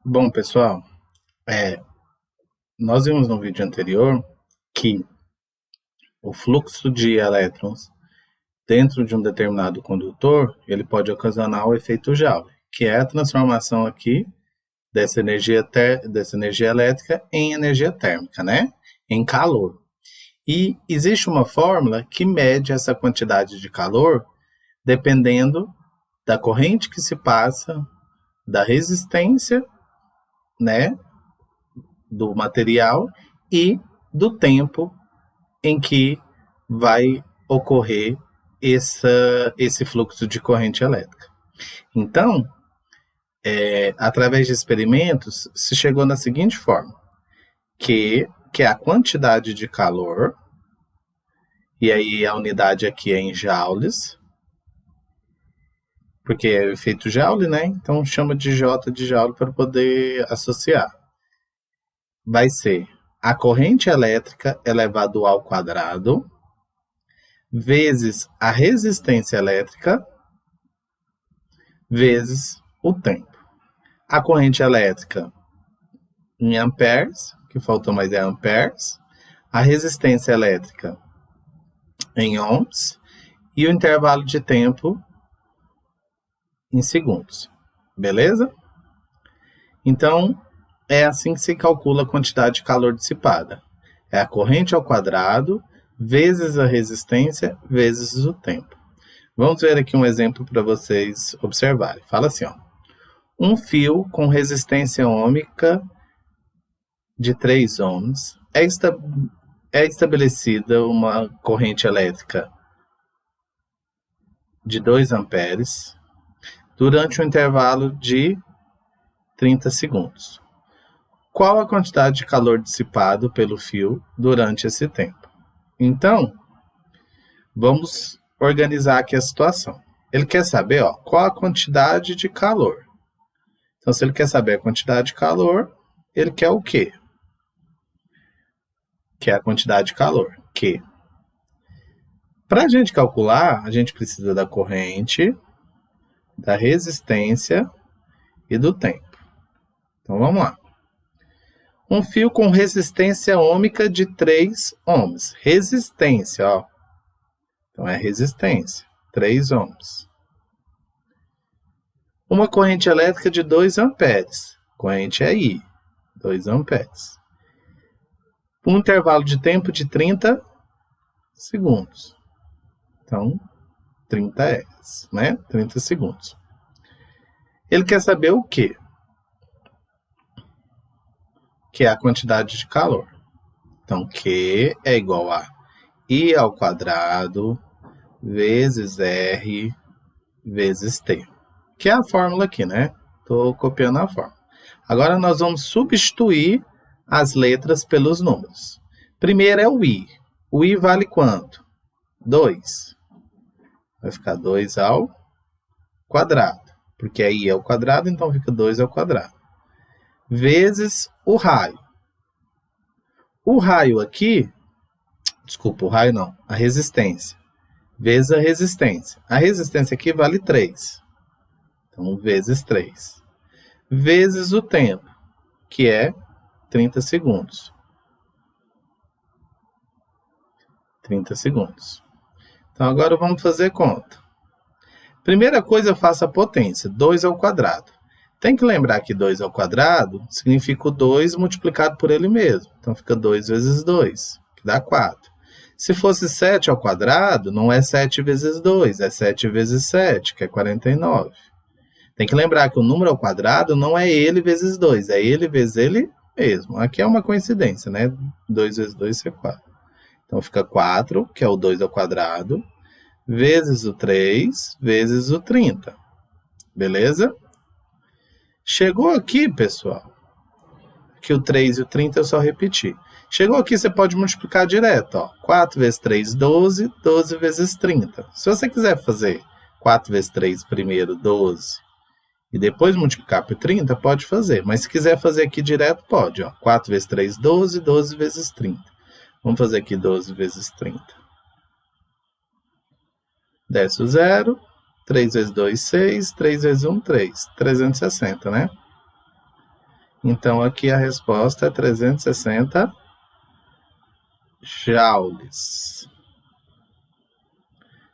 Bom, pessoal, é, nós vimos no vídeo anterior que o fluxo de elétrons dentro de um determinado condutor, ele pode ocasionar o efeito Joule, que é a transformação aqui dessa energia elétrica em energia térmica, né? Em calor. E existe uma fórmula que mede essa quantidade de calor dependendo da corrente que se passa, da resistência, né, do material e do tempo em que vai ocorrer esse fluxo de corrente elétrica. Então, através de experimentos, se chegou na seguinte forma, que é a quantidade de calor, e aí a unidade aqui é em joules, porque é o efeito Joule, né? Então chama de J de Joule para poder associar. Vai ser a corrente elétrica elevado ao quadrado vezes a resistência elétrica vezes o tempo. A corrente elétrica em amperes, que faltou mais é amperes, a resistência elétrica em ohms e o intervalo de tempo em segundos. Beleza? Então, é assim que se calcula a quantidade de calor dissipada. É a corrente ao quadrado vezes a resistência vezes o tempo. Vamos ver aqui um exemplo para vocês observarem. Fala assim, ó. Um fio com resistência ohmica de 3 ohms é estabelecida uma corrente elétrica de 2 amperes durante um intervalo de 30 segundos. Qual a quantidade de calor dissipado pelo fio durante esse tempo? Então, vamos organizar aqui a situação. Ele quer saber, ó, qual a quantidade de calor. Então, se ele quer saber a quantidade de calor, ele quer o quê? Que é a quantidade de calor. Q. Para a gente calcular, a gente precisa da corrente, da resistência e do tempo. Então, vamos lá. Um fio com resistência ohmica de 3 ohms. Resistência, ó. Então, é resistência, 3 ohms. Uma corrente elétrica de 2 amperes. Corrente é I, 2 amperes. Um intervalo de tempo de 30 segundos. Então, 30 S, né? 30 segundos. Ele quer saber o quê? Que é a quantidade de calor. Então, Q é igual a I ao quadrado vezes R vezes T. Que é a fórmula aqui, né? Estou copiando a fórmula. Agora nós vamos substituir as letras pelos números. Primeiro é o I. O I vale quanto? 2. Vai ficar 2 ao quadrado. Porque aí é o quadrado, então fica 2 ao quadrado. Vezes o raio. O raio aqui, desculpa, o raio não, a resistência. Vezes a resistência. A resistência aqui vale 3. Então, vezes 3. Vezes o tempo, que é 30 segundos. 30 segundos. Então, agora vamos fazer conta. Primeira coisa, eu faço a potência, 2 ao quadrado. Tem que lembrar que 2 ao quadrado significa o 2 multiplicado por ele mesmo. Então, fica 2 vezes 2, que dá 4. Se fosse 7 ao quadrado, não é 7 vezes 2, é 7 vezes 7, que é 49. Tem que lembrar que o número ao quadrado não é ele vezes 2, é ele vezes ele mesmo. Aqui é uma coincidência, né? 2 vezes 2 é 4. Então, fica 4, que é o 2 ao quadrado, vezes o 3, vezes o 30. Beleza? Chegou aqui, pessoal, que o 3 e o 30 eu só repeti. Chegou aqui, você pode multiplicar direto. Ó. 4 vezes 3, 12. 12 vezes 30. Se você quiser fazer 4 vezes 3 primeiro, 12, e depois multiplicar por 30, pode fazer. Mas se quiser fazer aqui direto, pode. Ó. 4 vezes 3, 12. 12 vezes 30. Vamos fazer aqui 12 vezes 30. Desce o 0. 3 vezes 2, 6. 3 vezes 1, 3. 360, né? Então, aqui a resposta é 360 joules.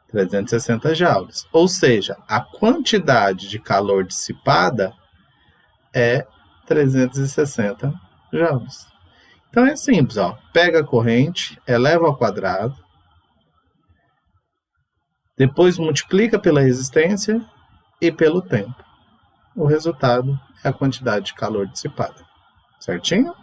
360 joules. Ou seja, a quantidade de calor dissipada é 360 joules. Então é simples, ó. Pega a corrente, eleva ao quadrado, depois multiplica pela resistência e pelo tempo. O resultado é a quantidade de calor dissipada. Certinho?